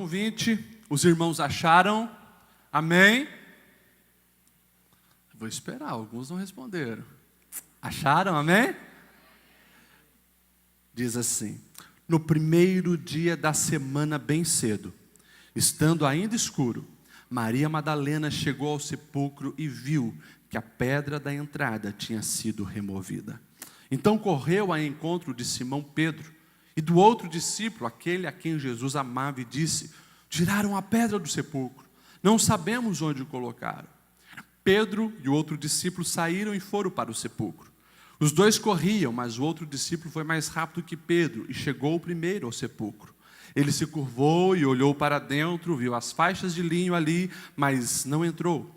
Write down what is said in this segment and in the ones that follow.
João 20, os irmãos acharam? Amém? Vou esperar, alguns não responderam. Acharam, amém? Diz assim: no primeiro dia da semana bem cedo, estando ainda escuro, Maria Madalena chegou ao sepulcro e viu que a pedra da entrada tinha sido removida. Então correu ao encontro de Simão Pedro e do outro discípulo, aquele a quem Jesus amava, e disse: tiraram a pedra do sepulcro, não sabemos onde o colocaram. Pedro e o outro discípulo saíram e foram para o sepulcro. Os dois corriam, mas o outro discípulo foi mais rápido que Pedro e chegou primeiro ao sepulcro. Ele se curvou e olhou para dentro, viu as faixas de linho ali, mas não entrou.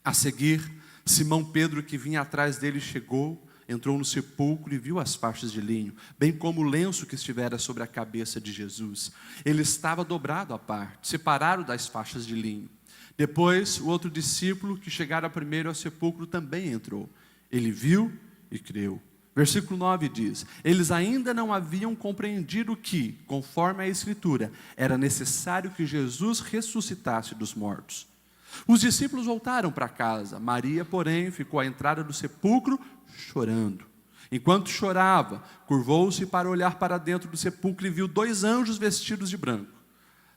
A seguir, Simão Pedro, que vinha atrás dele, chegou, entrou no sepulcro e viu as faixas de linho, bem como o lenço que estivera sobre a cabeça de Jesus. Ele estava dobrado à parte, separado das faixas de linho. Depois, o outro discípulo, que chegara primeiro ao sepulcro, também entrou. Ele viu e creu. Versículo 9 diz: eles ainda não haviam compreendido que, conforme a Escritura, era necessário que Jesus ressuscitasse dos mortos. Os discípulos voltaram para casa. Maria, porém, ficou à entrada do sepulcro chorando. Enquanto chorava, curvou-se para olhar para dentro do sepulcro e viu 2 anjos vestidos de branco,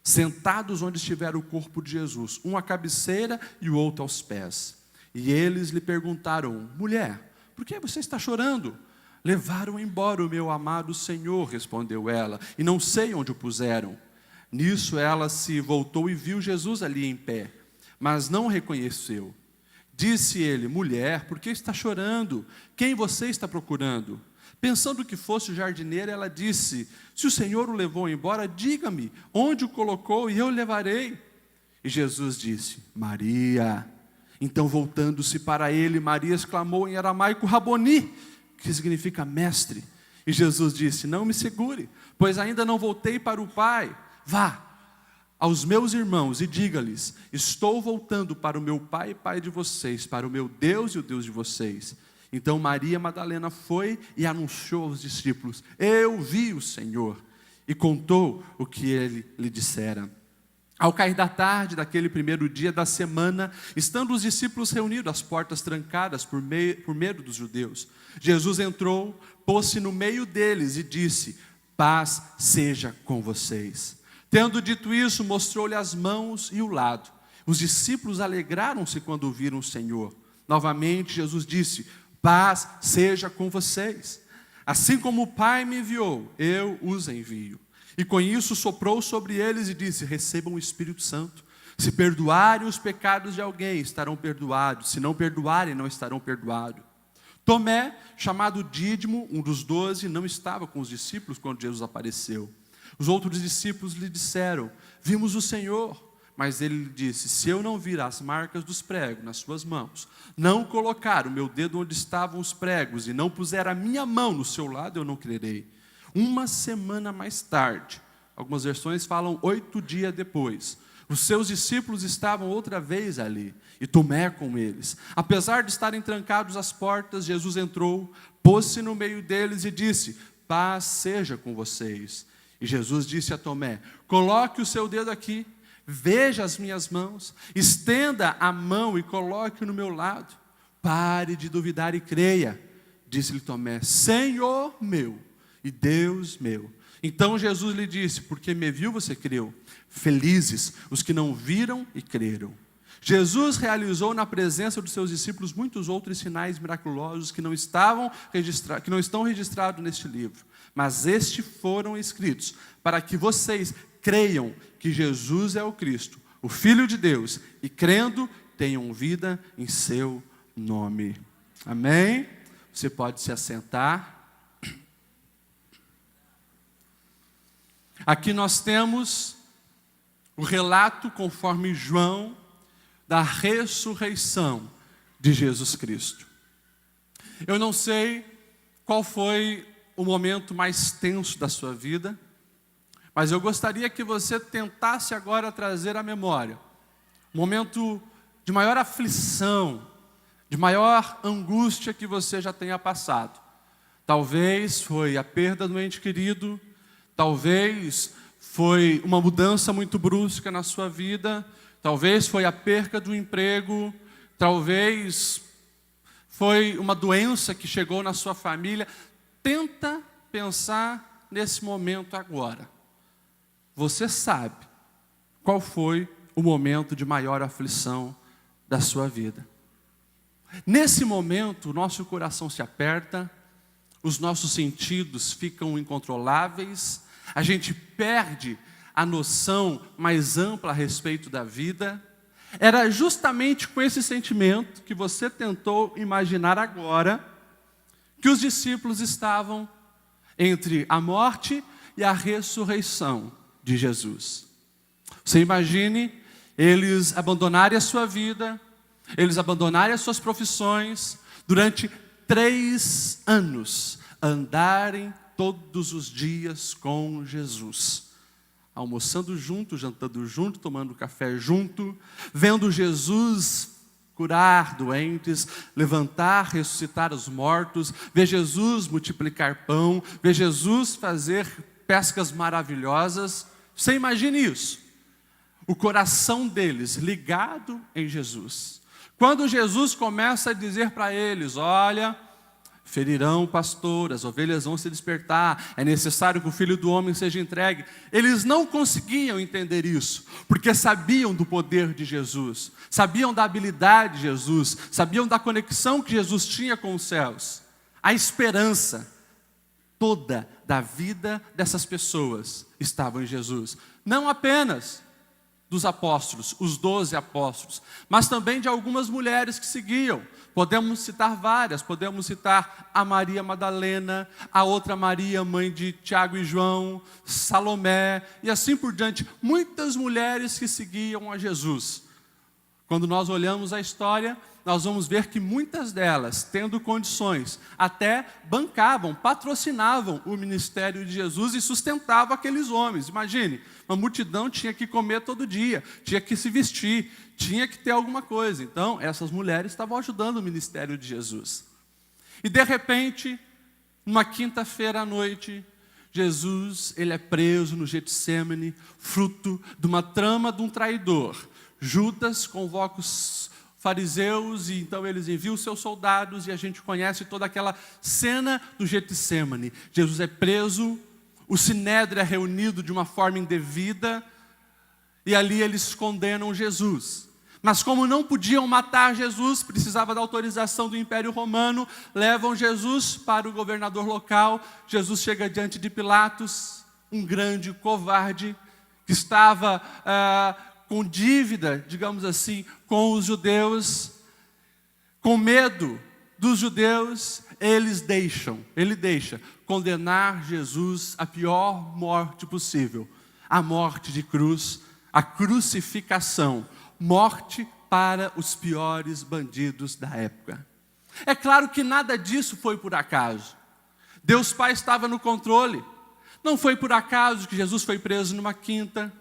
sentados onde estivera o corpo de Jesus, um à cabeceira e o outro aos pés. E eles lhe perguntaram: mulher, por que você está chorando? Levaram embora o meu amado Senhor, respondeu ela, e não sei onde o puseram. Nisso ela se voltou e viu Jesus ali em pé, mas não o reconheceu. Disse ele: mulher, por que está chorando? Quem você está procurando? Pensando que fosse o jardineiro, ela disse: se o Senhor o levou embora, diga-me onde o colocou e eu o levarei. E Jesus disse: Maria. Então, voltando-se para ele, Maria exclamou em aramaico: Raboni, que significa mestre. E Jesus disse: não me segure, pois ainda não voltei para o Pai. Vá aos meus irmãos e diga-lhes: estou voltando para o meu Pai e Pai de vocês, para o meu Deus e o Deus de vocês. Então Maria Madalena foi e anunciou aos discípulos: eu vi o Senhor, e contou o que ele lhe dissera. Ao cair da tarde daquele primeiro dia da semana, estando os discípulos reunidos, as portas trancadas por medo dos judeus, Jesus entrou, pôs-se no meio deles e disse: paz seja com vocês. Tendo dito isso, mostrou-lhe as mãos e o lado. Os discípulos alegraram-se quando viram o Senhor. Novamente Jesus disse: paz seja com vocês. Assim como o Pai me enviou, eu os envio. E com isso soprou sobre eles e disse: recebam o Espírito Santo. Se perdoarem os pecados de alguém, estarão perdoados. Se não perdoarem, não estarão perdoados. Tomé, chamado Dídimo, um dos 12, não estava com os discípulos quando Jesus apareceu. Os outros discípulos lhe disseram: vimos o Senhor. Mas ele lhe disse: se eu não vir as marcas dos pregos nas suas mãos, não colocar o meu dedo onde estavam os pregos e não puser a minha mão no seu lado, eu não crerei. Uma semana mais tarde, algumas versões falam 8 dias depois, os seus discípulos estavam outra vez ali, e Tomé com eles. Apesar de estarem trancados as portas, Jesus entrou, pôs-se no meio deles e disse: paz seja com vocês. E Jesus disse a Tomé: coloque o seu dedo aqui, veja as minhas mãos, estenda a mão e coloque no meu lado. Pare de duvidar e creia. Disse-lhe Tomé: Senhor meu e Deus meu. Então Jesus lhe disse: porque me viu, você creu. Felizes os que não viram e creram. Jesus realizou na presença dos seus discípulos muitos outros sinais miraculosos que não estão registrados neste livro, mas estes foram escritos para que vocês creiam que Jesus é o Cristo, o Filho de Deus, e crendo tenham vida em seu nome. Amém? Você pode se assentar. Aqui nós temos o relato, conforme João, da ressurreição de Jesus Cristo. Eu não sei qual foi o momento mais tenso da sua vida, mas eu gostaria que você tentasse agora trazer à memória o momento de maior aflição, de maior angústia que você já tenha passado. Talvez foi a perda do ente querido, talvez foi uma mudança muito brusca na sua vida, talvez foi a perca do emprego, talvez foi uma doença que chegou na sua família. Tenta pensar nesse momento agora. Você sabe qual foi o momento de maior aflição da sua vida. Nesse momento, o nosso coração se aperta, os nossos sentidos ficam incontroláveis, a gente perde a noção mais ampla a respeito da vida. Era justamente com esse sentimento que você tentou imaginar agora, que os discípulos estavam entre a morte e a ressurreição de Jesus. Você imagine eles abandonarem a sua vida, eles abandonarem as suas profissões, durante 3 anos, andarem todos os dias com Jesus, almoçando junto, jantando junto, tomando café junto, vendo Jesus curar doentes, levantar, ressuscitar os mortos, ver Jesus multiplicar pão, ver Jesus fazer pescas maravilhosas. Você imagine isso, o coração deles ligado em Jesus. Quando Jesus começa a dizer para eles: olha, ferirão o pastor, as ovelhas vão se despertar, é necessário que o Filho do Homem seja entregue. Eles não conseguiam entender isso, porque sabiam do poder de Jesus, sabiam da habilidade de Jesus, sabiam da conexão que Jesus tinha com os céus. A esperança toda da vida dessas pessoas estava em Jesus. Não apenas dos apóstolos, os 12 apóstolos, mas também de algumas mulheres que seguiam. Podemos citar várias, podemos citar a Maria Madalena, a outra Maria, mãe de Tiago e João, Salomé, e assim por diante. Muitas mulheres que seguiam a Jesus. Quando nós olhamos a história, nós vamos ver que muitas delas, tendo condições, até bancavam, patrocinavam o ministério de Jesus e sustentavam aqueles homens. Imagine, uma multidão tinha que comer todo dia, tinha que se vestir, tinha que ter alguma coisa. Então, essas mulheres estavam ajudando o ministério de Jesus. E de repente, numa quinta-feira à noite, Jesus, ele é preso no Getsêmani, fruto de uma trama de um traidor. Judas convoca os fariseus e então eles enviam seus soldados e a gente conhece toda aquela cena do Getsêmani. Jesus é preso, o Sinédrio é reunido de uma forma indevida e ali eles condenam Jesus. Mas como não podiam matar Jesus, precisava da autorização do Império Romano, levam Jesus para o governador local. Jesus chega diante de Pilatos, um grande covarde que estava com dívida, digamos assim, com os judeus, com medo dos judeus, ele deixa condenar Jesus à pior morte possível, a morte de cruz, a crucificação, morte para os piores bandidos da época. É claro que nada disso foi por acaso. Deus Pai estava no controle. Não foi por acaso que Jesus foi preso numa quinta.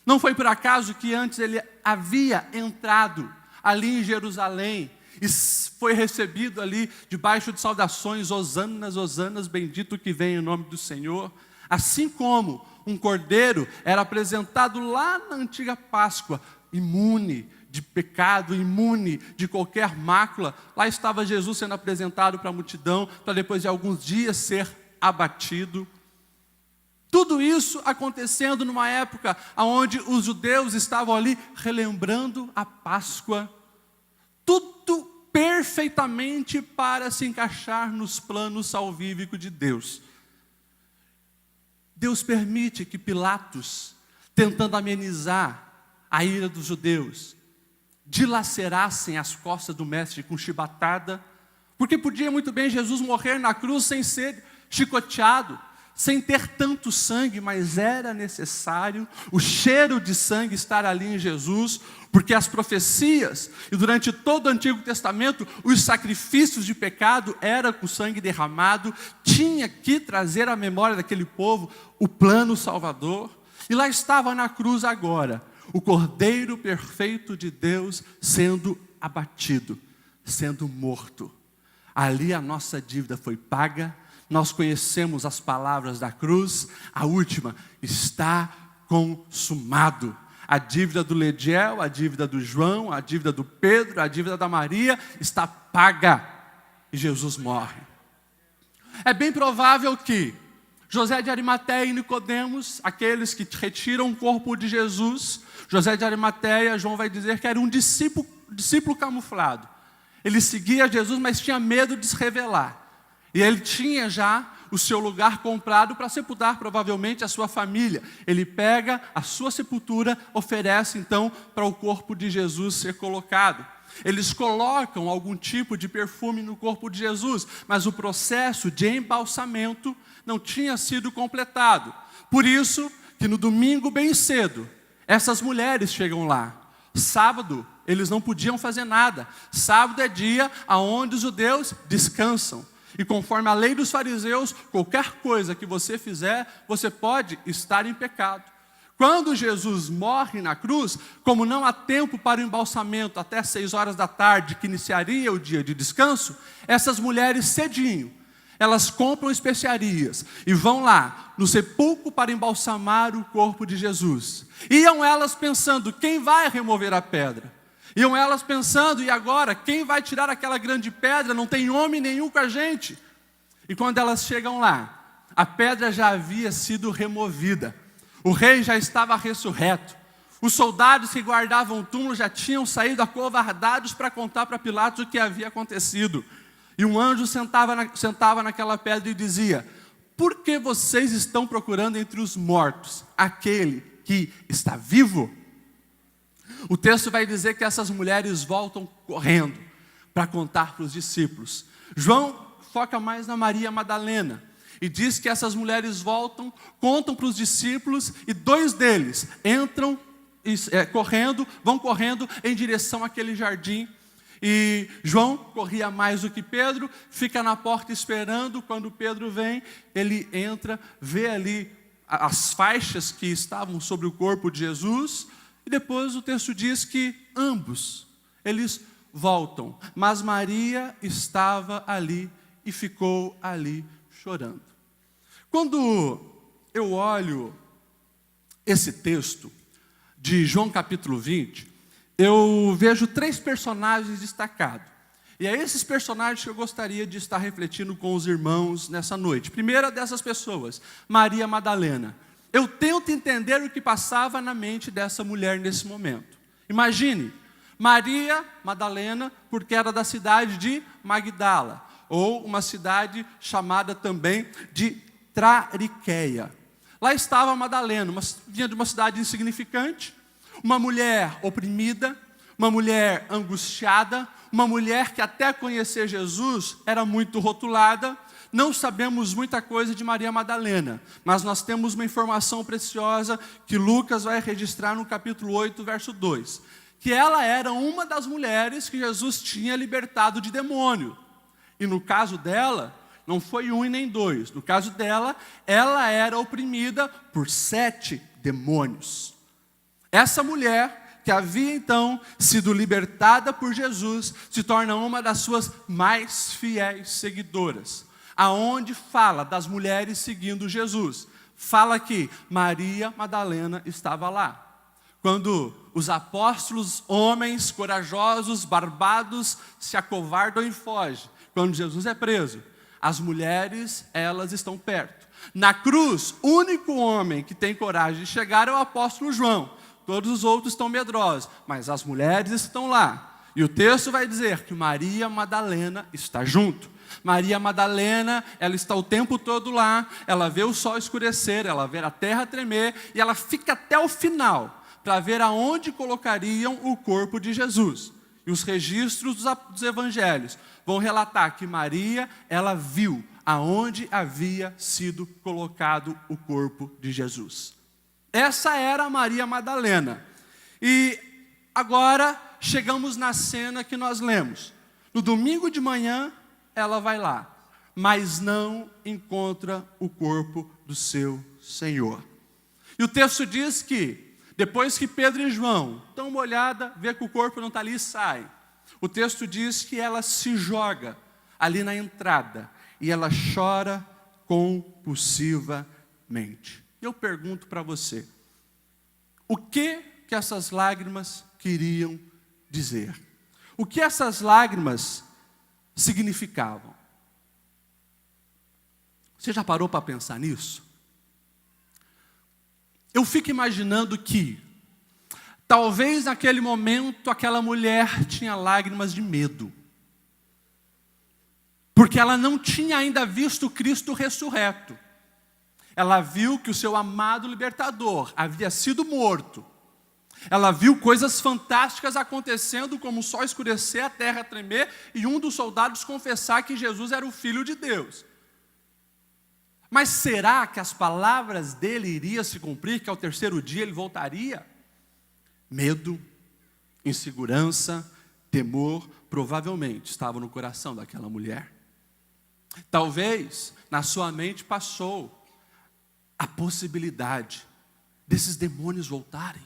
Não foi por acaso que antes ele havia entrado ali em Jerusalém e foi recebido ali debaixo de saudações: Hosanas, Hosanas, bendito que vem em nome do Senhor. Assim como um cordeiro era apresentado lá na antiga Páscoa, imune de pecado, imune de qualquer mácula, lá estava Jesus sendo apresentado para a multidão, para depois de alguns dias ser abatido. Tudo isso acontecendo numa época onde os judeus estavam ali relembrando a Páscoa. Tudo perfeitamente para se encaixar nos planos salvíficos de Deus. Deus permite que Pilatos, tentando amenizar a ira dos judeus, dilacerassem as costas do mestre com chibatada, porque podia muito bem Jesus morrer na cruz sem ser chicoteado, sem ter tanto sangue, mas era necessário o cheiro de sangue estar ali em Jesus, porque as profecias, e durante todo o Antigo Testamento, os sacrifícios de pecado eram com sangue derramado, tinha que trazer à memória daquele povo o plano salvador, e lá estava na cruz agora, o Cordeiro perfeito de Deus sendo abatido, sendo morto. Ali a nossa dívida foi paga. Nós conhecemos as palavras da cruz, a última: está consumado. A dívida do Lediel, a dívida do João, a dívida do Pedro, a dívida da Maria está paga. E Jesus morre. É bem provável que José de Arimateia e Nicodemos, aqueles que retiram o corpo de Jesus, José de Arimateia, João vai dizer que era um discípulo camuflado. Ele seguia Jesus, mas tinha medo de se revelar. E ele tinha já o seu lugar comprado para sepultar provavelmente a sua família. Ele pega a sua sepultura, oferece então para o corpo de Jesus ser colocado. Eles colocam algum tipo de perfume no corpo de Jesus, mas o processo de embalsamento não tinha sido completado. Por isso que no domingo bem cedo, essas mulheres chegam lá. Sábado, eles não podiam fazer nada. Sábado é dia onde os judeus descansam. E conforme a lei dos fariseus, qualquer coisa que você fizer, você pode estar em pecado. Quando Jesus morre na cruz, como não há tempo para o embalsamento até 6 horas da tarde, que iniciaria o dia de descanso, essas mulheres cedinho, elas compram especiarias e vão lá no sepulcro para embalsamar o corpo de Jesus. Iam elas pensando, quem vai remover a pedra? Iam elas pensando, e agora, quem vai tirar aquela grande pedra? Não tem homem nenhum com a gente. E quando elas chegam lá, a pedra já havia sido removida. O rei já estava ressurreto. Os soldados que guardavam o túmulo já tinham saído acovardados para contar para Pilatos o que havia acontecido. E um anjo sentava naquela pedra e dizia, por que vocês estão procurando entre os mortos aquele que está vivo? O texto vai dizer que essas mulheres voltam correndo para contar para os discípulos. João foca mais na Maria Madalena e diz que essas mulheres voltam, contam para os discípulos e 2 deles entram vão correndo em direção àquele jardim. E João corria mais do que Pedro, fica na porta esperando. Quando Pedro vem, ele entra, vê ali as faixas que estavam sobre o corpo de Jesus. E depois o texto diz que ambos, eles voltam. Mas Maria estava ali e ficou ali chorando. Quando eu olho esse texto de João capítulo 20, eu vejo 3 personagens destacados. E é esses personagens que eu gostaria de estar refletindo com os irmãos nessa noite. Primeira dessas pessoas, Maria Madalena. Eu tento entender o que passava na mente dessa mulher nesse momento. Imagine, Maria Madalena, porque era da cidade de Magdala, ou uma cidade chamada também de Trariqueia. Lá estava Madalena, vinha de uma cidade insignificante, uma mulher oprimida, uma mulher angustiada, uma mulher que até conhecer Jesus era muito rotulada. Não sabemos muita coisa de Maria Madalena, mas nós temos uma informação preciosa que Lucas vai registrar no capítulo 8, verso 2, que ela era uma das mulheres que Jesus tinha libertado de demônio. E no caso dela, não foi 1 e nem 2, no caso dela, ela era oprimida por 7 demônios. Essa mulher, que havia então sido libertada por Jesus, se torna uma das suas mais fiéis seguidoras. Aonde fala das mulheres seguindo Jesus, fala que Maria Madalena estava lá. Quando os apóstolos, homens corajosos, barbados, se acovardam e fogem, quando Jesus é preso, as mulheres, elas estão perto. Na cruz, o único homem que tem coragem de chegar é o apóstolo João. Todos os outros estão medrosos, mas as mulheres estão lá. E o texto vai dizer que Maria Madalena está junto. Maria Madalena, ela está o tempo todo lá, ela vê o sol escurecer, ela vê a terra tremer, e ela fica até o final, para ver aonde colocariam o corpo de Jesus. E os registros dos evangelhos vão relatar que Maria, ela viu aonde havia sido colocado o corpo de Jesus. Essa era a Maria Madalena. E agora chegamos na cena que nós lemos. No domingo de manhã, ela vai lá, mas não encontra o corpo do seu Senhor. E o texto diz que, depois que Pedro e João dão uma olhada, vê que o corpo não está ali e sai. O texto diz que ela se joga ali na entrada e ela chora compulsivamente. Eu pergunto para você, O que essas lágrimas queriam dizer? O que essas lágrimas significavam? Você já parou para pensar nisso? Eu fico imaginando que, talvez naquele momento, aquela mulher tinha lágrimas de medo. Porque ela não tinha ainda visto Cristo ressurreto. Ela viu que o seu amado libertador havia sido morto. Ela viu coisas fantásticas acontecendo, como o sol escurecer, a terra tremer, e um dos soldados confessar que Jesus era o Filho de Deus. Mas será que as palavras dele iriam se cumprir, que ao terceiro dia ele voltaria? Medo, insegurança, temor, provavelmente estavam no coração daquela mulher. Talvez na sua mente passou a possibilidade desses demônios voltarem.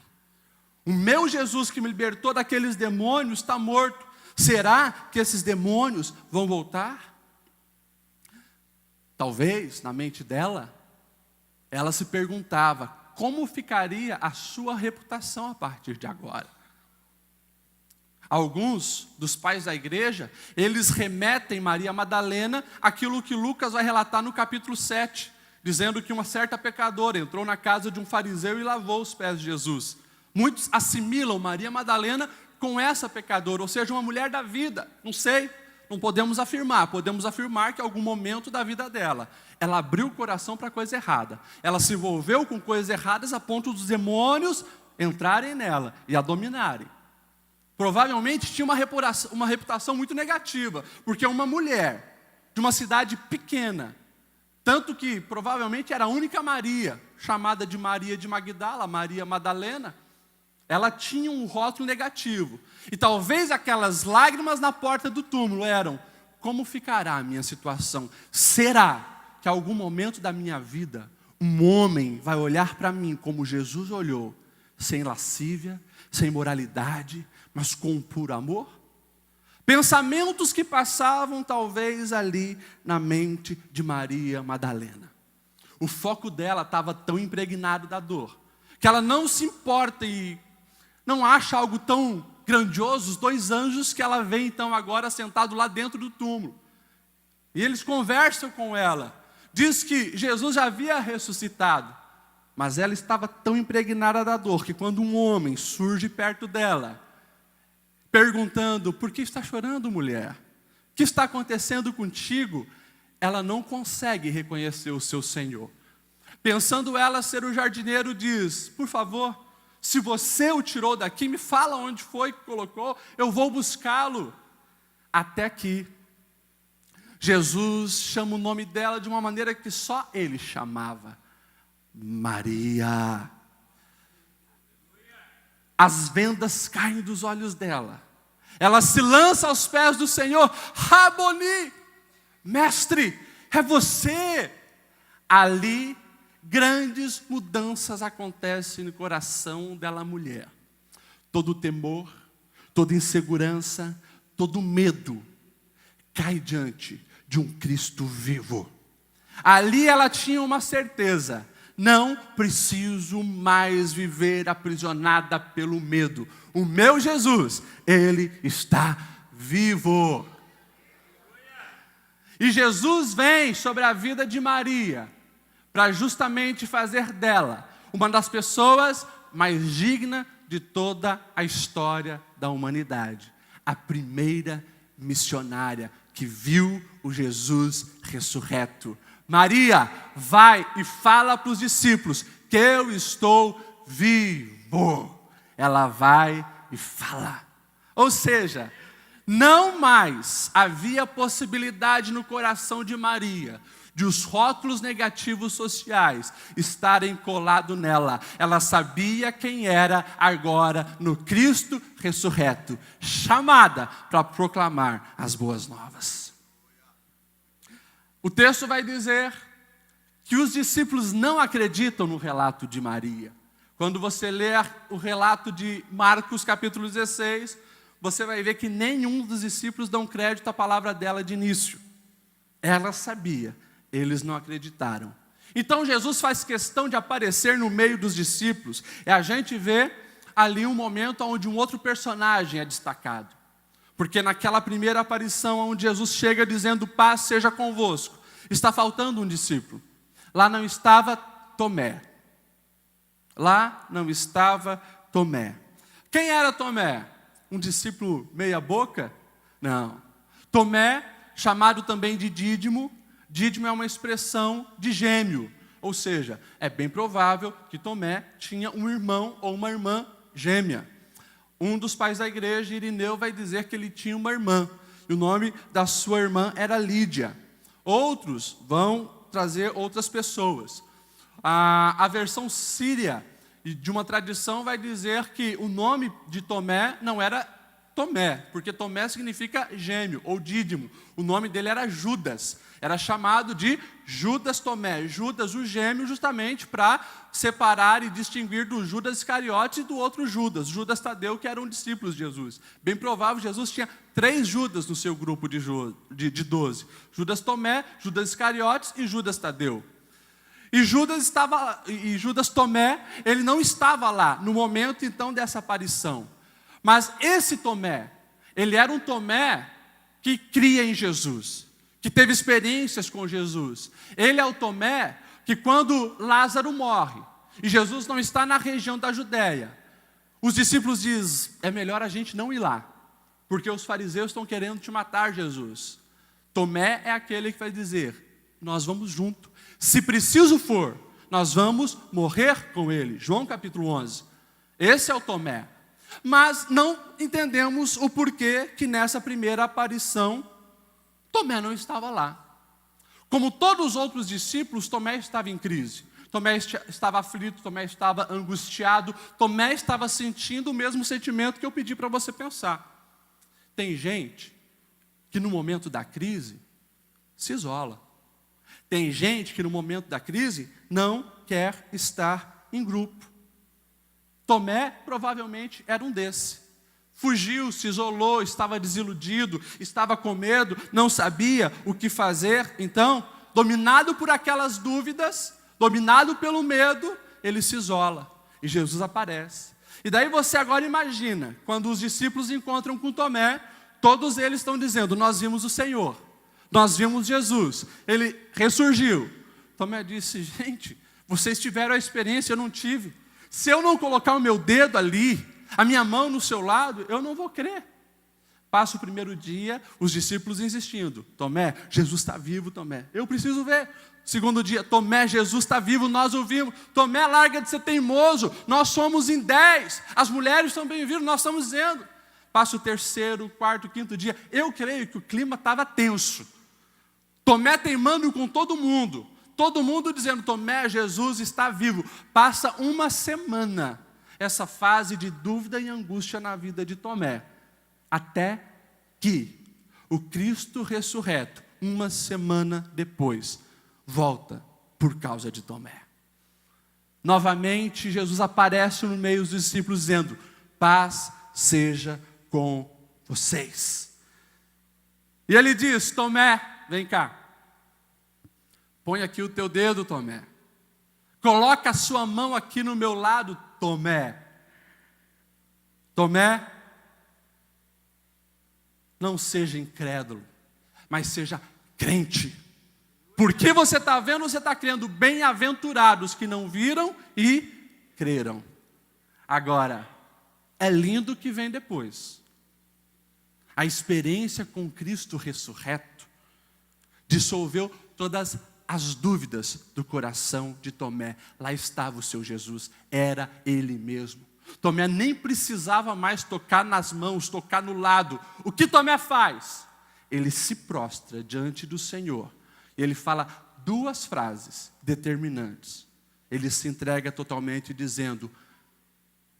O meu Jesus que me libertou daqueles demônios está morto. Será que esses demônios vão voltar? Talvez, na mente dela, ela se perguntava como ficaria a sua reputação a partir de agora. Alguns dos pais da igreja, eles remetem Maria Madalena àquilo que Lucas vai relatar no capítulo 7, dizendo que uma certa pecadora entrou na casa de um fariseu e lavou os pés de Jesus. Muitos assimilam Maria Madalena com essa pecadora, ou seja, uma mulher da vida. Não sei, não podemos afirmar que em algum momento da vida dela, ela abriu o coração para coisa errada. Ela se envolveu com coisas erradas a ponto dos demônios entrarem nela e a dominarem. Provavelmente tinha uma reputação muito negativa, porque uma mulher de uma cidade pequena, tanto que provavelmente era a única Maria, chamada de Maria de Magdala, Maria Madalena, ela tinha um rótulo negativo. E talvez aquelas lágrimas na porta do túmulo eram: como ficará a minha situação? Será que em algum momento da minha vida um homem vai olhar para mim como Jesus olhou, sem lascívia, sem moralidade, mas com puro amor? Pensamentos que passavam talvez ali na mente de Maria Madalena. O foco dela estava tão impregnado da dor, que ela não se importa e não acha algo tão grandioso, os dois anjos que ela vê então agora sentado lá dentro do túmulo. E eles conversam com ela. Diz que Jesus já havia ressuscitado, mas ela estava tão impregnada da dor que quando um homem surge perto dela, perguntando: por que está chorando, mulher? O que está acontecendo contigo? Ela não consegue reconhecer o seu Senhor. Pensando ela ser o jardineiro, diz: por favor, se você o tirou daqui, me fala onde foi que colocou, eu vou buscá-lo. Até que Jesus chama o nome dela de uma maneira que só ele chamava: Maria. As vendas caem dos olhos dela. Ela se lança aos pés do Senhor. Raboni, mestre, é você. Ali, grandes mudanças acontecem no coração dela mulher. Todo temor, toda insegurança, todo medo cai diante de um Cristo vivo. Ali ela tinha uma certeza: não preciso mais viver aprisionada pelo medo. O meu Jesus, Ele está vivo. E Jesus vem sobre a vida de Maria para justamente fazer dela uma das pessoas mais dignas de toda a história da humanidade. A primeira missionária que viu o Jesus ressurreto. Maria, vai e fala para os discípulos que eu estou vivo. Ela vai e fala. Ou seja, não mais havia possibilidade no coração de Maria de os rótulos negativos sociais estarem colados nela. Ela sabia quem era agora no Cristo ressurreto, chamada para proclamar as boas novas. O texto vai dizer que os discípulos não acreditam no relato de Maria. Quando você ler o relato de Marcos capítulo 16, você vai ver que nenhum dos discípulos dão crédito à palavra dela de início. Ela sabia, eles não acreditaram. Então Jesus faz questão de aparecer no meio dos discípulos. E a gente vê ali um momento onde um outro personagem é destacado. Porque naquela primeira aparição, onde Jesus chega dizendo, paz seja convosco, está faltando um discípulo. Lá não estava Tomé. Lá não estava Tomé. Quem era Tomé? Um discípulo meia boca? Não. Tomé, chamado também de Dídimo. Dídimo é uma expressão de gêmeo. Ou seja, é bem provável que Tomé tinha um irmão ou uma irmã gêmea. Um dos pais da igreja, Irineu, vai dizer que ele tinha uma irmã. E o nome da sua irmã era Lídia. Outros vão trazer outras pessoas. A versão síria de uma tradição vai dizer que o nome de Tomé não era Tomé, porque Tomé significa gêmeo ou dídimo. O nome dele era Judas. Era chamado de Judas Tomé. Judas, o gêmeo, justamente para separar e distinguir do Judas Iscariotes e do outro Judas, Judas Tadeu, que era um discípulo de Jesus. Bem provável, Jesus tinha 3 Judas no seu grupo de 12. Judas Tomé, Judas Iscariotes e Judas Tadeu. E Judas Tomé, ele não estava lá no momento então dessa aparição. Mas esse Tomé, ele era um Tomé que cria em Jesus, que teve experiências com Jesus. Ele é o Tomé que quando Lázaro morre, e Jesus não está na região da Judéia, os discípulos dizem, é melhor a gente não ir lá, porque os fariseus estão querendo te matar, Jesus. Tomé é aquele que vai dizer, nós vamos junto. Se preciso for, nós vamos morrer com ele. João capítulo 11. Esse é o Tomé. Mas não entendemos o porquê que nessa primeira aparição, Tomé não estava lá. Como todos os outros discípulos, Tomé estava em crise. Tomé estava aflito, Tomé estava angustiado, Tomé estava sentindo o mesmo sentimento que eu pedi para você pensar. Tem gente que no momento da crise se isola. Tem gente que no momento da crise não quer estar em grupo. Tomé provavelmente era um desses. Fugiu, se isolou, estava desiludido, estava com medo, não sabia o que fazer. Então, dominado por aquelas dúvidas, dominado pelo medo, ele se isola. E Jesus aparece. E daí você agora imagina, quando os discípulos encontram com Tomé, todos eles estão dizendo, nós vimos o Senhor. Nós vimos Jesus, ele ressurgiu. Tomé disse, gente, vocês tiveram a experiência, eu não tive. Se eu não colocar o meu dedo ali, a minha mão no seu lado, eu não vou crer. Passa o primeiro dia, os discípulos insistindo. Tomé, Jesus está vivo, Tomé. Eu preciso ver. Segundo dia, Tomé, Jesus está vivo, nós o vimos. Tomé, larga de ser teimoso, nós somos em 10. As mulheres estão bem-vindas, nós estamos dizendo. Passa o terceiro, quarto, quinto dia. Eu creio que o clima estava tenso. Tomé teimando com todo mundo dizendo, Tomé, Jesus está vivo. Passa uma semana, essa fase de dúvida e angústia na vida de Tomé, até que o Cristo ressurreto, uma semana depois, volta por causa de Tomé. Novamente, Jesus aparece no meio dos discípulos, dizendo, paz seja com vocês. E ele diz, Tomé, vem cá. Põe aqui o teu dedo, Tomé. Coloca a sua mão aqui no meu lado, Tomé. Tomé, não seja incrédulo, mas seja crente. Porque você está vendo, você está crendo. Bem-aventurados que não viram e creram. Agora, é lindo o que vem depois. A experiência com Cristo ressurreto dissolveu todas as dúvidas do coração de Tomé. Lá estava o seu Jesus, era Ele mesmo. Tomé nem precisava mais tocar nas mãos, tocar no lado. O que Tomé faz? Ele se prostra diante do Senhor. E ele fala 2 frases determinantes. Ele se entrega totalmente dizendo,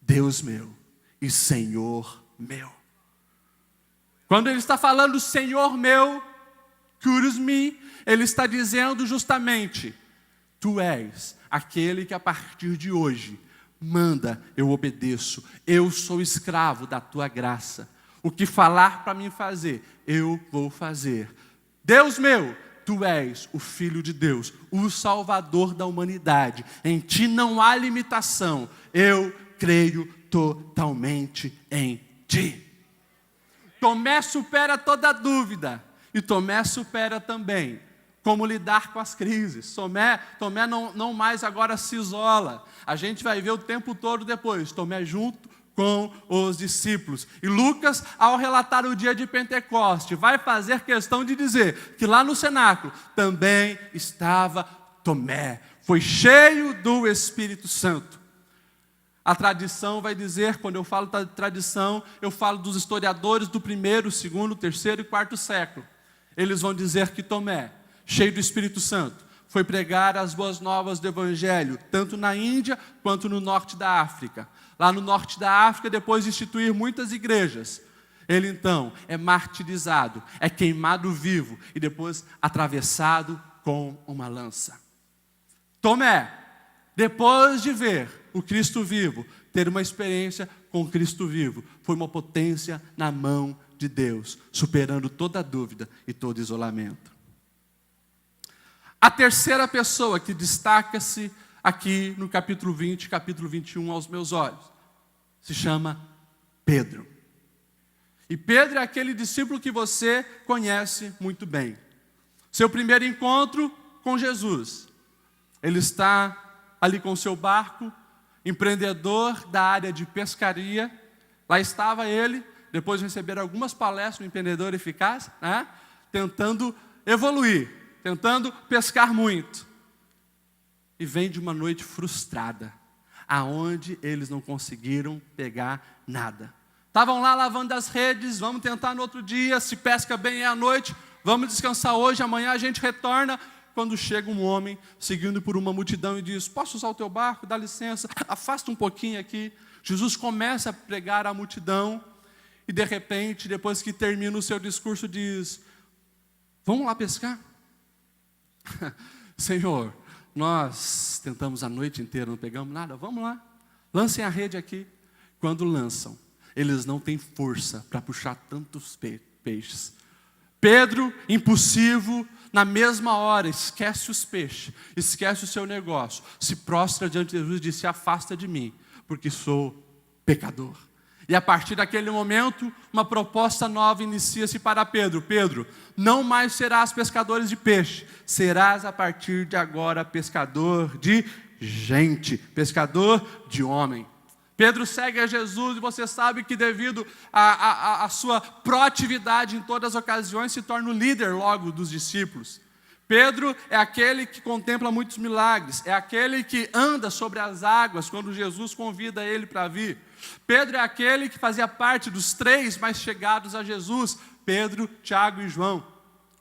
Deus meu e Senhor meu. Quando ele está falando Senhor meu, Kyrios me, ele está dizendo justamente, tu és aquele que a partir de hoje manda, eu obedeço, eu sou escravo da tua graça. O que falar para mim fazer, eu vou fazer. Deus meu, tu és o Filho de Deus, o Salvador da humanidade. Em ti não há limitação. Eu creio totalmente em ti. Tomé supera toda dúvida. E Tomé supera também como lidar com as crises. Tomé não mais agora se isola. A gente vai ver o tempo todo depois. Tomé junto com os discípulos. E Lucas, ao relatar o dia de Pentecoste, vai fazer questão de dizer que lá no cenáculo também estava Tomé. Foi cheio do Espírito Santo. A tradição vai dizer, quando eu falo da tradição, eu falo dos historiadores do 1º, 2º, 3º e 4º século. Eles vão dizer que Tomé, cheio do Espírito Santo, foi pregar as boas novas do Evangelho, tanto na Índia quanto no norte da África. Lá no norte da África, depois de instituir muitas igrejas, ele então é martirizado, é queimado vivo e depois atravessado com uma lança. Tomé, depois de ver o Cristo vivo, ter uma experiência com o Cristo vivo, foi uma potência na mão de Deus, superando toda dúvida e todo isolamento. A terceira pessoa que destaca-se aqui no capítulo 20, capítulo 21 aos meus olhos, se chama Pedro. E Pedro é aquele discípulo que você conhece muito bem. Seu primeiro encontro com Jesus. Ele está ali com seu barco, empreendedor da área de pescaria. Lá estava ele, depois de receber algumas palestras no Empreendedor Eficaz, tentando evoluir, tentando pescar muito. E vem de uma noite frustrada, aonde eles não conseguiram pegar nada. Estavam lá lavando as redes, vamos tentar no outro dia, se pesca bem é à noite, vamos descansar hoje, amanhã a gente retorna. Quando chega um homem, seguindo por uma multidão e diz, posso usar o teu barco? Dá licença, afasta um pouquinho aqui. Jesus começa a pregar à multidão e de repente, depois que termina o seu discurso, diz, vamos lá pescar? Senhor, nós tentamos a noite inteira, não pegamos nada, vamos lá, lancem a rede aqui. Quando lançam, eles não têm força para puxar tantos peixes. Pedro, impulsivo, na mesma hora, esquece os peixes, esquece o seu negócio, se prostra diante de Jesus e diz, se afasta de mim, porque sou pecador. E a partir daquele momento, uma proposta nova inicia-se para Pedro. Pedro, não mais serás pescador de peixe, serás a partir de agora pescador de gente, pescador de homem. Pedro segue a Jesus e você sabe que devido à sua proatividade em todas as ocasiões, se torna o líder logo dos discípulos. Pedro é aquele que contempla muitos milagres, é aquele que anda sobre as águas quando Jesus convida ele para vir. Pedro é aquele que fazia parte dos 3 mais chegados a Jesus, Pedro, Tiago e João.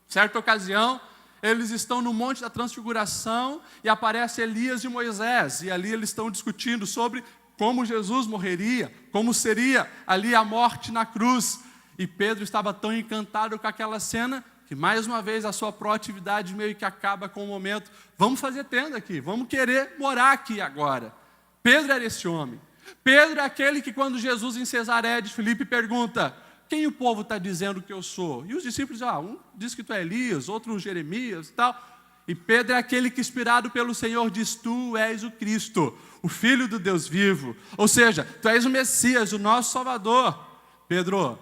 Certa ocasião, eles estão no Monte da Transfiguração e aparece Elias e Moisés, e ali eles estão discutindo sobre como Jesus morreria, como seria ali a morte na cruz. E Pedro estava tão encantado com aquela cena, que mais uma vez a sua proatividade meio que acaba com o momento, vamos fazer tenda aqui, vamos querer morar aqui agora. Pedro era esse homem. Pedro é aquele que quando Jesus em Cesareia de Filipe pergunta, quem o povo está dizendo que eu sou? E os discípulos dizem, um diz que tu é Elias, outro Jeremias e tal. E Pedro é aquele que, inspirado pelo Senhor, diz, tu és o Cristo, o Filho do Deus vivo. Ou seja, tu és o Messias, o nosso Salvador. Pedro,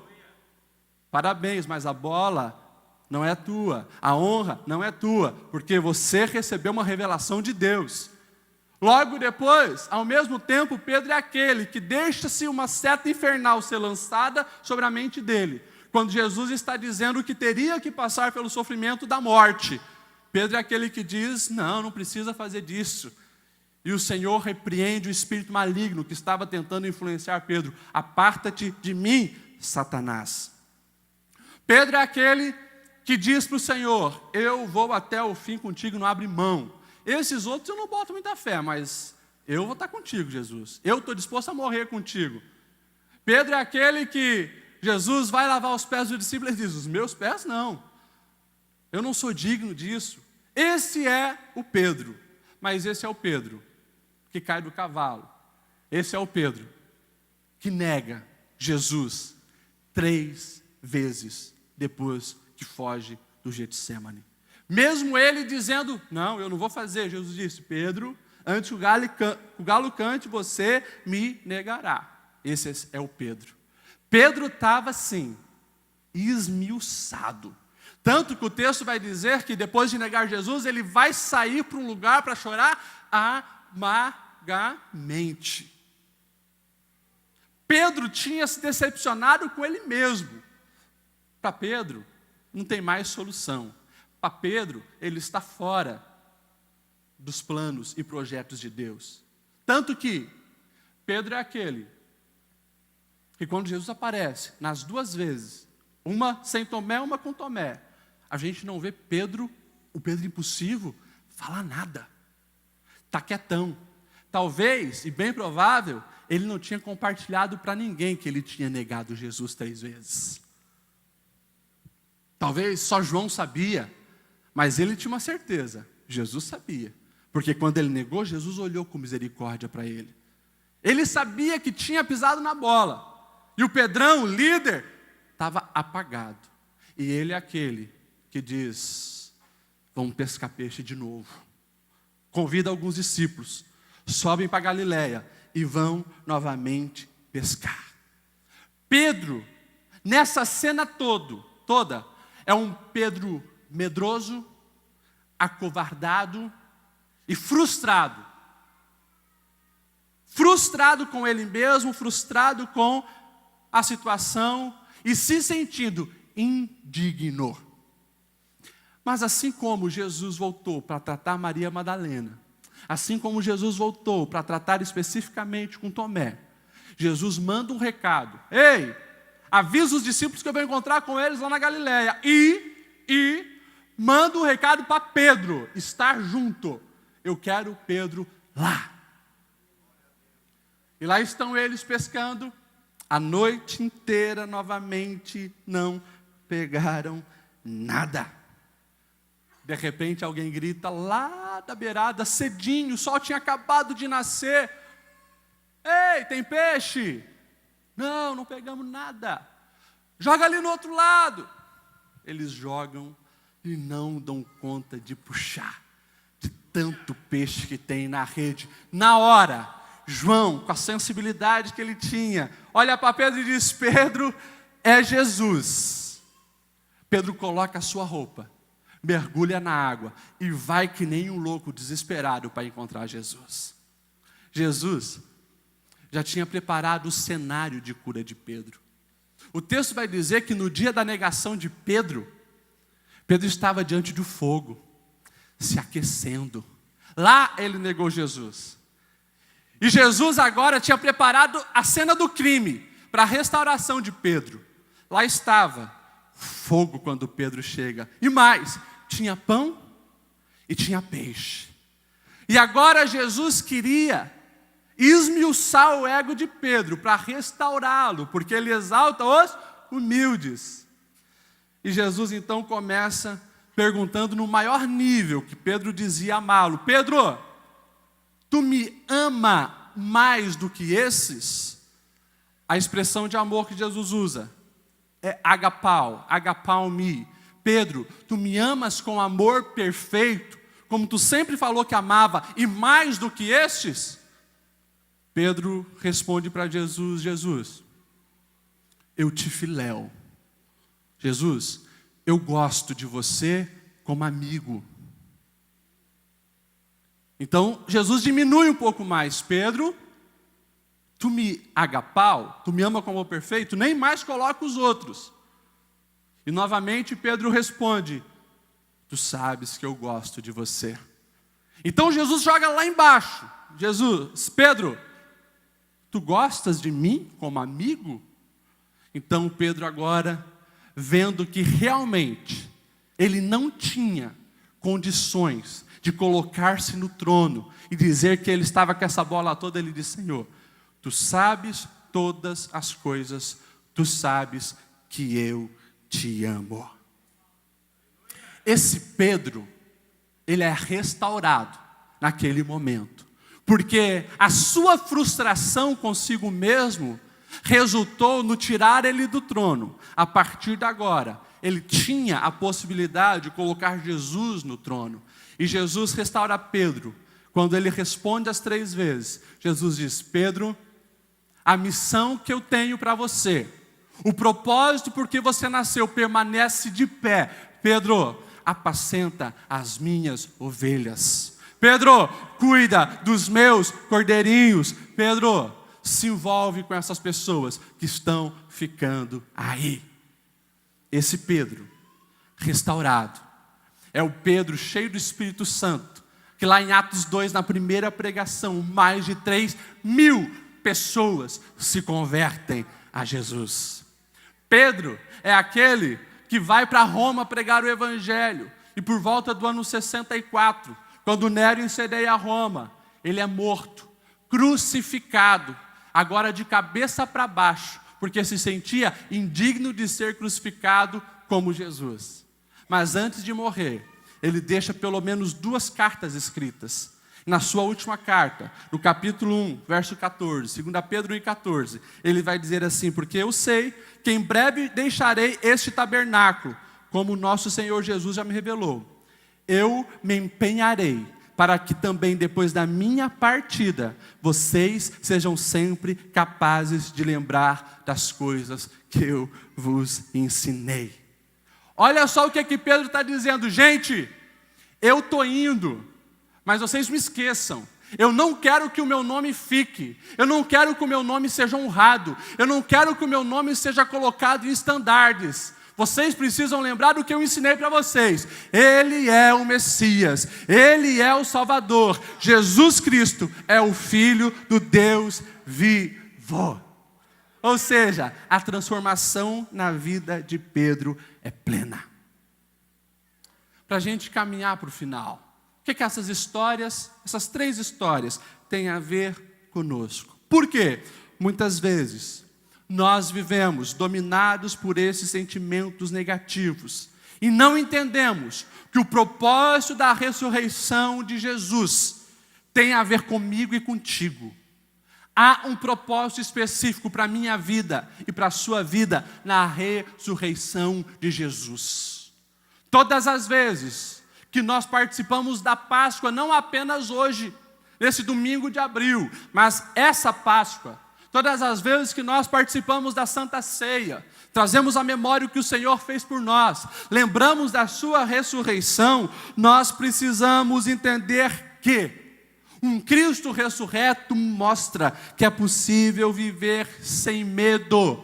parabéns, mas a bola não é tua, a honra não é tua, porque você recebeu uma revelação de Deus. Logo depois, ao mesmo tempo, Pedro é aquele que deixa-se uma seta infernal ser lançada sobre a mente dele, quando Jesus está dizendo que teria que passar pelo sofrimento da morte. Pedro é aquele que diz, não precisa fazer disso. E o Senhor repreende o espírito maligno que estava tentando influenciar Pedro. Aparta-te de mim, Satanás. Pedro é aquele que diz para o Senhor, eu vou até o fim contigo, não abre mão. Esses outros eu não boto muita fé, mas eu vou estar contigo, Jesus. Eu estou disposto a morrer contigo. Pedro é aquele que Jesus vai lavar os pés do discípulo e diz, os meus pés não. Eu não sou digno disso. Esse é o Pedro. Mas esse é o Pedro que cai do cavalo. Esse é o Pedro que nega Jesus 3 vezes depois que foge do Getsêmani. Mesmo ele dizendo, não, eu não vou fazer. Jesus disse, Pedro, antes que o galo cante, você me negará. Esse é o Pedro. Pedro estava assim, esmiuçado. Tanto que o texto vai dizer que depois de negar Jesus, ele vai sair para um lugar para chorar amargamente. Pedro tinha se decepcionado com ele mesmo. Para Pedro, não tem mais solução. Para Pedro, ele está fora dos planos e projetos de Deus. Tanto que Pedro é aquele que quando Jesus aparece, nas duas vezes, uma sem Tomé, uma com Tomé, a gente não vê Pedro, o Pedro impulsivo, falar nada. Está quietão. Talvez, e bem provável, ele não tinha compartilhado para ninguém que ele tinha negado Jesus 3 vezes. Talvez só João sabia, mas ele tinha uma certeza, Jesus sabia. Porque quando ele negou, Jesus olhou com misericórdia para ele. Ele sabia que tinha pisado na bola. E o Pedrão, o líder, estava apagado. E ele é aquele que diz, vamos pescar peixe de novo. Convida alguns discípulos, sobem para Galileia e vão novamente pescar. Pedro, nessa cena toda, é um Pedro medroso, acovardado e frustrado. Frustrado com ele mesmo, frustrado com a situação e se sentindo indigno. Mas assim como Jesus voltou para tratar Maria Madalena, assim como Jesus voltou para tratar especificamente com Tomé, Jesus manda um recado. Ei, avisa os discípulos que eu vou encontrar com eles lá na Galileia. E manda um recado para Pedro, estar junto. Eu quero Pedro lá. E lá estão eles pescando. A noite inteira novamente não pegaram nada. De repente alguém grita lá da beirada, cedinho, o sol tinha acabado de nascer. Ei, tem peixe? Não, não pegamos nada. Joga ali no outro lado. Eles jogam e não dão conta de puxar, de tanto peixe que tem na rede. Na hora, João, com a sensibilidade que ele tinha, olha para Pedro e diz, Pedro, é Jesus. Pedro coloca a sua roupa, mergulha na água e vai que nem um louco desesperado para encontrar Jesus. Jesus já tinha preparado o cenário de cura de Pedro. O texto vai dizer que no dia da negação de Pedro, Pedro estava diante do fogo, se aquecendo. Lá ele negou Jesus. E Jesus agora tinha preparado a cena do crime para a restauração de Pedro. Lá estava fogo quando Pedro chega. E mais, tinha pão e tinha peixe. E agora Jesus queria esmiuçar o ego de Pedro para restaurá-lo, porque ele exalta os humildes. E Jesus então começa perguntando no maior nível que Pedro dizia amá-lo. Pedro, tu me ama mais do que esses? A expressão de amor que Jesus usa é agapau-me. Pedro, tu me amas com amor perfeito, como tu sempre falou que amava, e mais do que estes? Pedro responde para Jesus, Jesus, eu te filéu. Jesus, eu gosto de você como amigo. Então, Jesus diminui um pouco mais. Pedro, tu me agapau, tu me ama como perfeito, nem mais coloca os outros. E novamente Pedro responde, tu sabes que eu gosto de você. Então Jesus joga lá embaixo. Jesus, Pedro, tu gostas de mim como amigo? Então Pedro agora, vendo que realmente ele não tinha condições de colocar-se no trono e dizer que ele estava com essa bola toda, ele disse, Senhor, tu sabes todas as coisas, tu sabes que eu te amo. Esse Pedro, ele é restaurado naquele momento, porque a sua frustração consigo mesmo resultou no tirar ele do trono. A partir de agora, ele tinha a possibilidade de colocar Jesus no trono. E Jesus restaura Pedro. Quando ele responde as 3 vezes, Jesus diz: Pedro, a missão que eu tenho para você, o propósito por que você nasceu permanece de pé. Pedro, apacenta as minhas ovelhas. Pedro, cuida dos meus cordeirinhos. Pedro, se envolve com essas pessoas que estão ficando aí. Esse Pedro restaurado é o Pedro cheio do Espírito Santo, que lá em Atos 2, na primeira pregação, mais de 3.000 pessoas se convertem a Jesus. Pedro é aquele que vai para Roma pregar o Evangelho, e por volta do ano 64, quando Nero incendeia Roma, ele é morto, crucificado, agora de cabeça para baixo, porque se sentia indigno de ser crucificado como Jesus. Mas antes de morrer, ele deixa pelo menos 2 cartas escritas. Na sua última carta, no capítulo 1, verso 14, 2 Pedro 1,14, ele vai dizer assim: porque eu sei que em breve deixarei este tabernáculo, como o nosso Senhor Jesus já me revelou. Eu me empenharei para que também depois da minha partida, vocês sejam sempre capazes de lembrar das coisas que eu vos ensinei. Olha só o que Pedro está dizendo: gente, eu estou indo, mas vocês me esqueçam. Eu não quero que o meu nome fique. Eu não quero que o meu nome seja honrado. Eu não quero que o meu nome seja colocado em estandardes. Vocês precisam lembrar do que eu ensinei para vocês. Ele é o Messias. Ele é o Salvador. Jesus Cristo é o Filho do Deus vivo. Ou seja, a transformação na vida de Pedro é plena. Para a gente caminhar para o final, o que essas histórias, essas 3 histórias, têm a ver conosco? Por quê? Muitas vezes nós vivemos dominados por esses sentimentos negativos e não entendemos que o propósito da ressurreição de Jesus tem a ver comigo e contigo. Há um propósito específico para a minha vida e para a sua vida na ressurreição de Jesus. Todas as vezes que nós participamos da Páscoa, não apenas hoje, nesse domingo de abril, mas essa Páscoa, todas as vezes que nós participamos da Santa Ceia, trazemos à memória o que o Senhor fez por nós, lembramos da sua ressurreição, nós precisamos entender que um Cristo ressurreto mostra que é possível viver sem medo,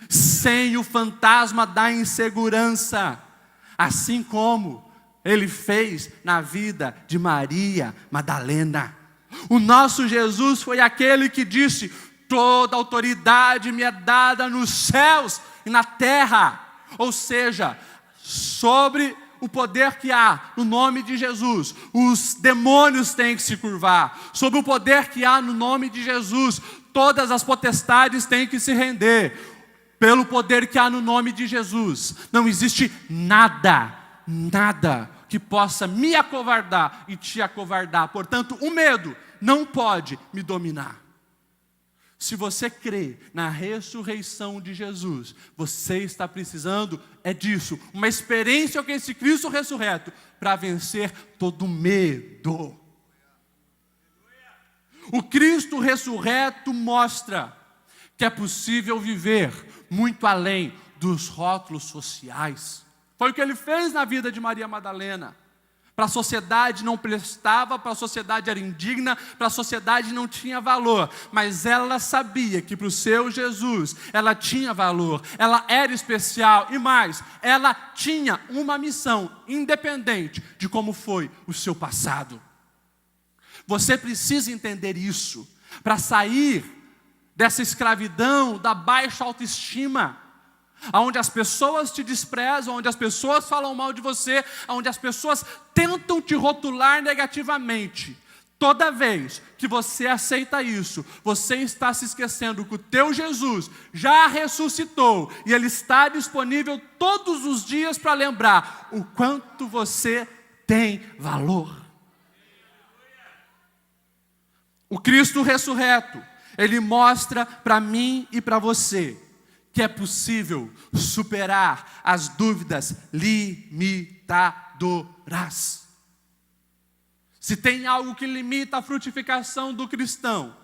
sem o fantasma da insegurança, assim como ele fez na vida de Maria Madalena. O nosso Jesus foi aquele que disse: toda autoridade me é dada nos céus e na terra. Ou seja, sobre o poder que há no nome de Jesus, os demônios têm que se curvar. Sobre o poder que há no nome de Jesus, todas as potestades têm que se render. Pelo poder que há no nome de Jesus, não existe nada que possa me acovardar e te acovardar. Portanto, o medo não pode me dominar. Se você crê na ressurreição de Jesus, você está precisando disso, uma experiência com esse Cristo ressurreto, para vencer todo medo. O Cristo ressurreto mostra que é possível viver muito além dos rótulos sociais. Foi o que ele fez na vida de Maria Madalena. Para a sociedade não prestava, para a sociedade era indigna, para a sociedade não tinha valor. Mas ela sabia que para o seu Jesus ela tinha valor, ela era especial e mais, ela tinha uma missão independente de como foi o seu passado. Você precisa entender isso para sair dessa escravidão, da baixa autoestima, onde as pessoas te desprezam, onde as pessoas falam mal de você, onde as pessoas tentam te rotular negativamente. Toda vez que você aceita isso, você está se esquecendo que o teu Jesus já ressuscitou e Ele está disponível todos os dias para lembrar o quanto você tem valor. O Cristo ressurreto, Ele mostra para mim e para você que é possível superar as dúvidas limitadoras. Se tem algo que limita a frutificação do cristão,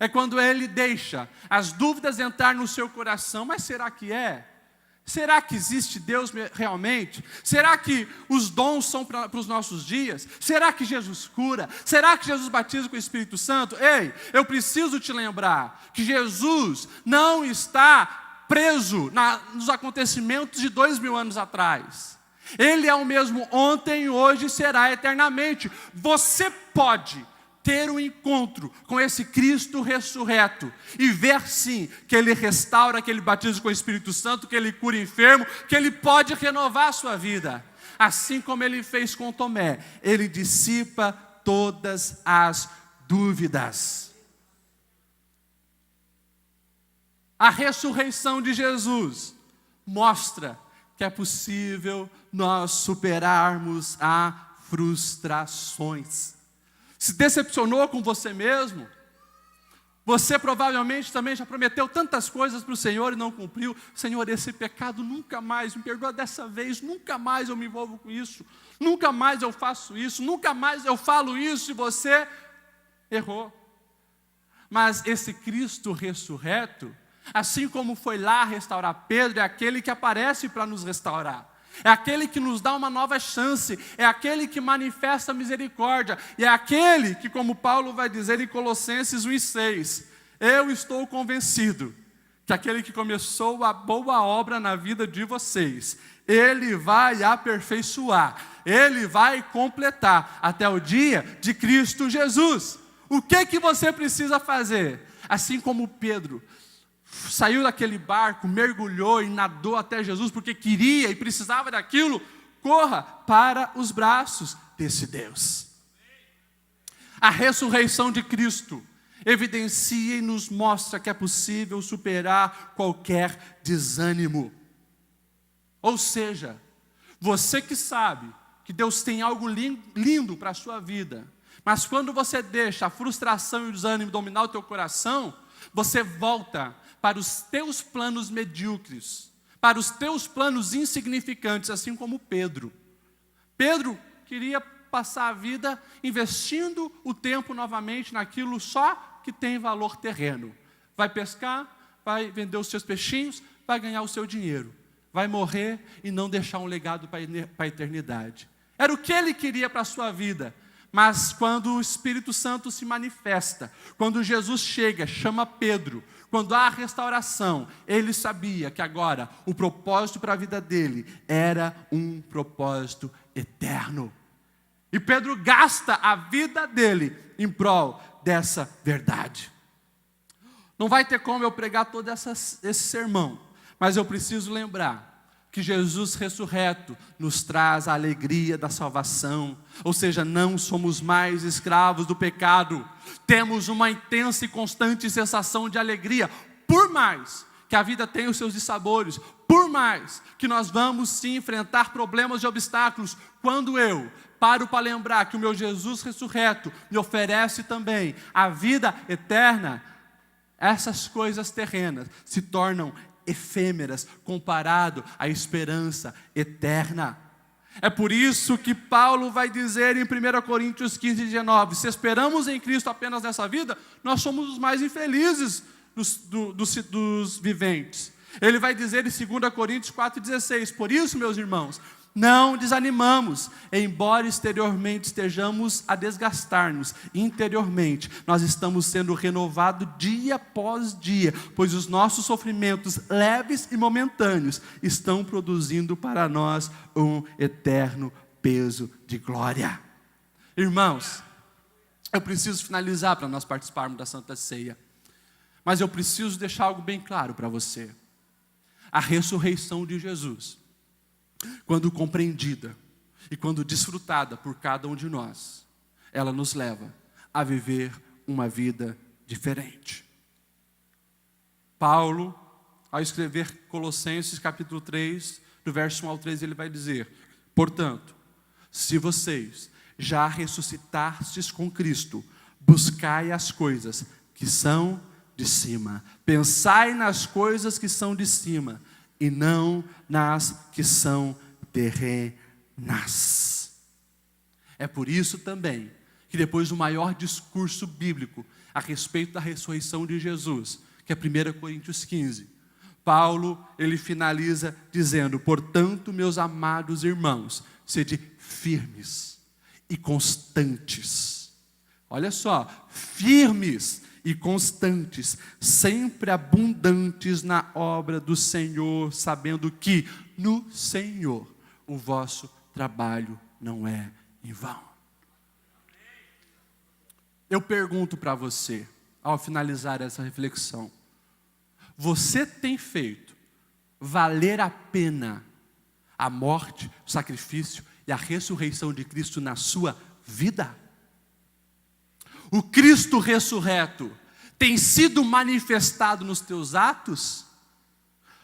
é quando ele deixa as dúvidas entrar no seu coração. Mas será que é? Será que existe Deus realmente? Será que os dons são para os nossos dias? Será que Jesus cura? Será que Jesus batiza com o Espírito Santo? Ei, eu preciso te lembrar que Jesus não está preso nos acontecimentos de 2000 anos atrás. Ele é o mesmo ontem, hoje e será eternamente. Você pode ter um encontro com esse Cristo ressurreto e ver sim que Ele restaura, que Ele batiza com o Espírito Santo, que Ele cura enfermo, que Ele pode renovar a sua vida. Assim como Ele fez com Tomé, Ele dissipa todas as dúvidas. A ressurreição de Jesus mostra que é possível nós superarmos as frustrações. Se decepcionou com você mesmo? Você provavelmente também já prometeu tantas coisas para o Senhor e não cumpriu. Senhor, esse pecado nunca mais, me perdoa dessa vez, nunca mais eu me envolvo com isso, nunca mais eu faço isso, nunca mais eu falo isso, e você errou. Mas esse Cristo ressurreto, assim como foi lá restaurar Pedro, é aquele que aparece para nos restaurar. É aquele que nos dá uma nova chance, é aquele que manifesta misericórdia, e é aquele que, como Paulo vai dizer em Colossenses 1,6, eu estou convencido que aquele que começou a boa obra na vida de vocês, Ele vai aperfeiçoar, Ele vai completar até o dia de Cristo Jesus. O que você precisa fazer? Assim como Pedro saiu daquele barco, mergulhou e nadou até Jesus, porque queria e precisava daquilo, corra para os braços desse Deus. A ressurreição de Cristo evidencia e nos mostra que é possível superar qualquer desânimo. Ou seja, você que sabe que Deus tem algo lindo para a sua vida, mas quando você deixa a frustração e o desânimo dominar o teu coração, você volta para os teus planos medíocres, para os teus planos insignificantes, assim como Pedro. Pedro queria passar a vida investindo o tempo novamente naquilo só que tem valor terreno. Vai pescar, vai vender os seus peixinhos, vai ganhar o seu dinheiro. Vai morrer e não deixar um legado para a eternidade. Era o que ele queria para a sua vida. Mas quando o Espírito Santo se manifesta, quando Jesus chega, chama Pedro, quando há a restauração, ele sabia que agora o propósito para a vida dele era um propósito eterno. E Pedro gasta a vida dele em prol dessa verdade. Não vai ter como eu pregar todo esse sermão, mas eu preciso lembrar que Jesus ressurreto nos traz a alegria da salvação, ou seja, não somos mais escravos do pecado, temos uma intensa e constante sensação de alegria, por mais que a vida tenha os seus dissabores, por mais que nós vamos sim enfrentar problemas e obstáculos, quando eu paro para lembrar que o meu Jesus ressurreto me oferece também a vida eterna, essas coisas terrenas se tornam efêmeras comparado à esperança eterna. É por isso que Paulo vai dizer em 1 Coríntios 15:19, se esperamos em Cristo apenas nessa vida, nós somos os mais infelizes dos viventes. Ele vai dizer em 2 Coríntios 4:16, por isso, meus irmãos, não desanimamos, embora exteriormente estejamos a desgastar-nos, interiormente nós estamos sendo renovados dia após dia, pois os nossos sofrimentos leves e momentâneos estão produzindo para nós um eterno peso de glória. Irmãos, eu preciso finalizar para nós participarmos da Santa Ceia, mas eu preciso deixar algo bem claro para você. A ressurreição de Jesus, quando compreendida e quando desfrutada por cada um de nós, ela nos leva a viver uma vida diferente. Paulo, ao escrever Colossenses capítulo 3, do verso 1 ao 13, ele vai dizer, portanto, se vocês já ressuscitastes com Cristo, buscai as coisas que são de cima. Pensai nas coisas que são de cima e não nas que são terrenas. É por isso também que depois do maior discurso bíblico a respeito da ressurreição de Jesus, que é 1 Coríntios 15, Paulo, ele finaliza dizendo: portanto, meus amados irmãos, sede firmes e constantes. Olha só, firmes e constantes, sempre abundantes na obra do Senhor, sabendo que no Senhor o vosso trabalho não é em vão. Eu pergunto para você, ao finalizar essa reflexão: você tem feito valer a pena a morte, o sacrifício e a ressurreição de Cristo na sua vida? O Cristo ressurreto tem sido manifestado nos teus atos?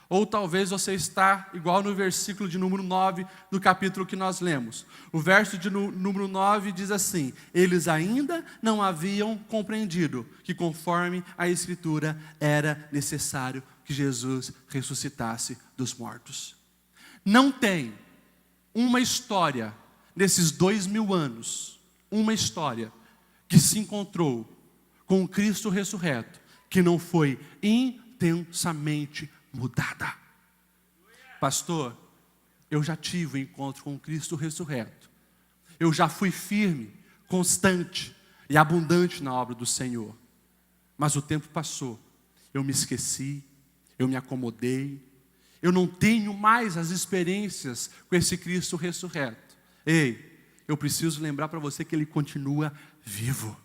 Ou talvez você está igual no versículo de número 9 do capítulo que nós lemos. O verso de número 9 diz assim: eles ainda não haviam compreendido que conforme a Escritura era necessário que Jesus ressuscitasse dos mortos. Não tem uma história nesses 2000 anos, uma história que se encontrou com o Cristo ressurreto, que não foi intensamente mudada. Pastor, eu já tive um encontro com o Cristo ressurreto. Eu já fui firme, constante e abundante na obra do Senhor. Mas o tempo passou. Eu me esqueci, eu me acomodei. Eu não tenho mais as experiências com esse Cristo ressurreto. Ei, eu preciso lembrar para você que Ele continua vivo,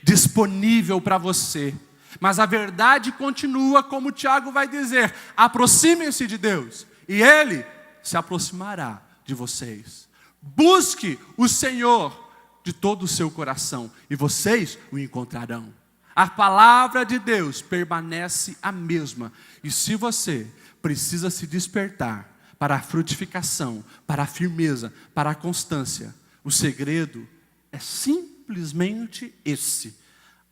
disponível para você. Mas a verdade continua, como Tiago vai dizer: aproximem-se de Deus, e Ele se aproximará de vocês. Busque o Senhor de todo o seu coração, e vocês o encontrarão. A palavra de Deus permanece a mesma, e se você precisa se despertar para a frutificação, para a firmeza, para a constância, o segredo é simplesmente esse: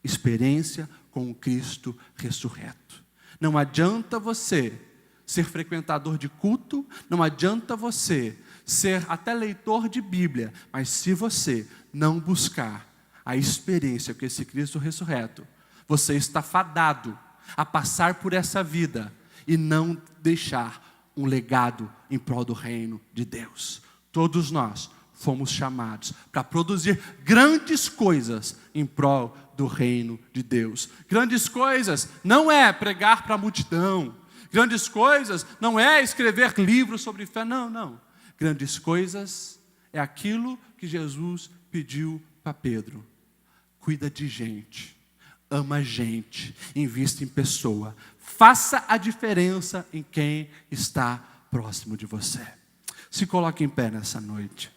experiência com o Cristo ressurreto. Não adianta você ser frequentador de culto, não adianta você ser até leitor de Bíblia, mas se você não buscar a experiência com esse Cristo ressurreto, você está fadado a passar por essa vida e não deixar um legado em prol do reino de Deus. Todos nós fomos chamados para produzir grandes coisas em prol do reino de Deus. Grandes coisas não é pregar para a multidão. Grandes coisas não é escrever livros sobre fé. Não. Grandes coisas é aquilo que Jesus pediu para Pedro: cuida de gente, ama gente, invista em pessoa, faça a diferença em quem está próximo de você. Se coloque em pé nessa noite.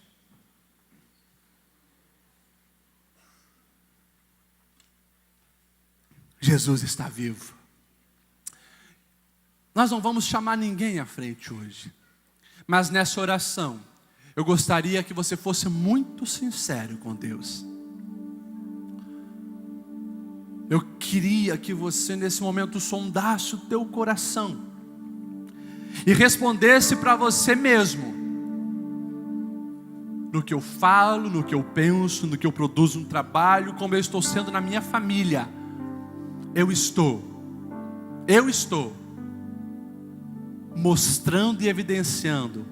Jesus está vivo. Nós não vamos chamar ninguém à frente hoje, mas nessa oração eu gostaria que você fosse muito sincero com Deus. Eu queria que você nesse momento sondasse o teu coração e respondesse para você mesmo: no que eu falo, no que eu penso, no que eu produzo no trabalho, como eu estou sendo na minha família, eu estou mostrando e evidenciando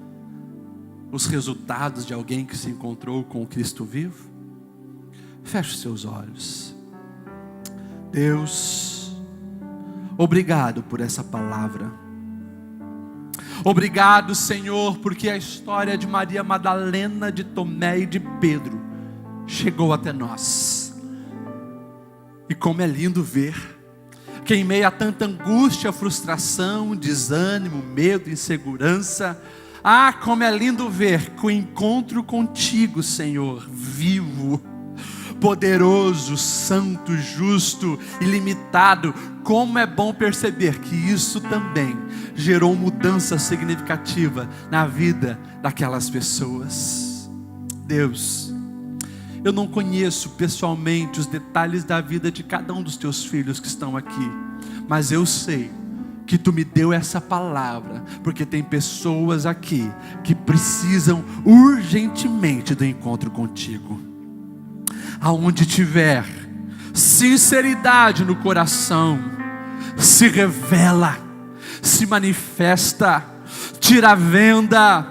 os resultados de alguém que se encontrou com o Cristo vivo? Feche seus olhos. Deus, obrigado por essa palavra. Obrigado, Senhor, porque a história de Maria Madalena, de Tomé e de Pedro chegou até nós. E como é lindo ver que em meio a tanta angústia, frustração, desânimo, medo, insegurança, como é lindo ver que o encontro contigo, Senhor, vivo, poderoso, santo, justo, ilimitado, como é bom perceber que isso também gerou mudança significativa na vida daquelas pessoas. Deus, eu não conheço pessoalmente os detalhes da vida de cada um dos teus filhos que estão aqui, mas eu sei que tu me deu essa palavra, porque tem pessoas aqui que precisam urgentemente do encontro contigo. Aonde tiver sinceridade no coração, se revela, se manifesta, tira a venda,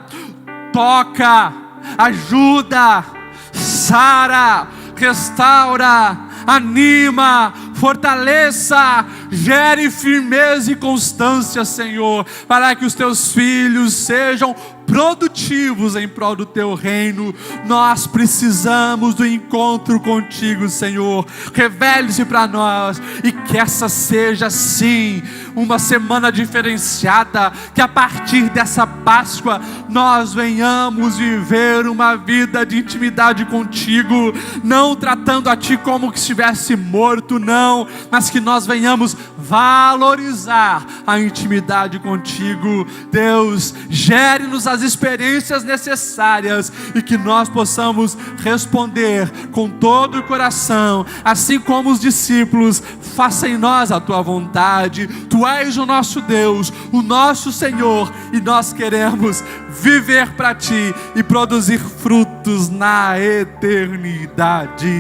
toca, ajuda, sara, restaura, anima, fortaleça, gere firmeza e constância, Senhor, para que os teus filhos sejam produtivos em prol do teu reino. Nós precisamos do encontro contigo, Senhor. Revele-se para nós, e que essa seja sim uma semana diferenciada, que a partir dessa Páscoa nós venhamos viver uma vida de intimidade contigo, não tratando a ti como que estivesse morto, não, mas que nós venhamos valorizar a intimidade contigo. Deus, gere-nos as experiências necessárias, e que nós possamos responder com todo o coração, assim como os discípulos. Faça em nós a tua vontade. Tu és o nosso Deus, o nosso Senhor, e nós queremos viver para ti e produzir frutos na eternidade.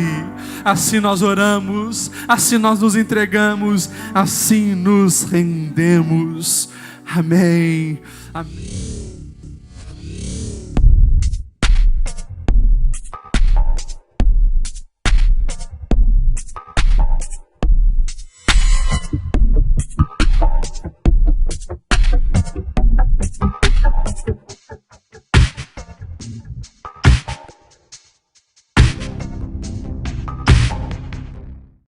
Assim nós oramos, assim nós nos entregamos, assim nos rendemos. Amém. Amém.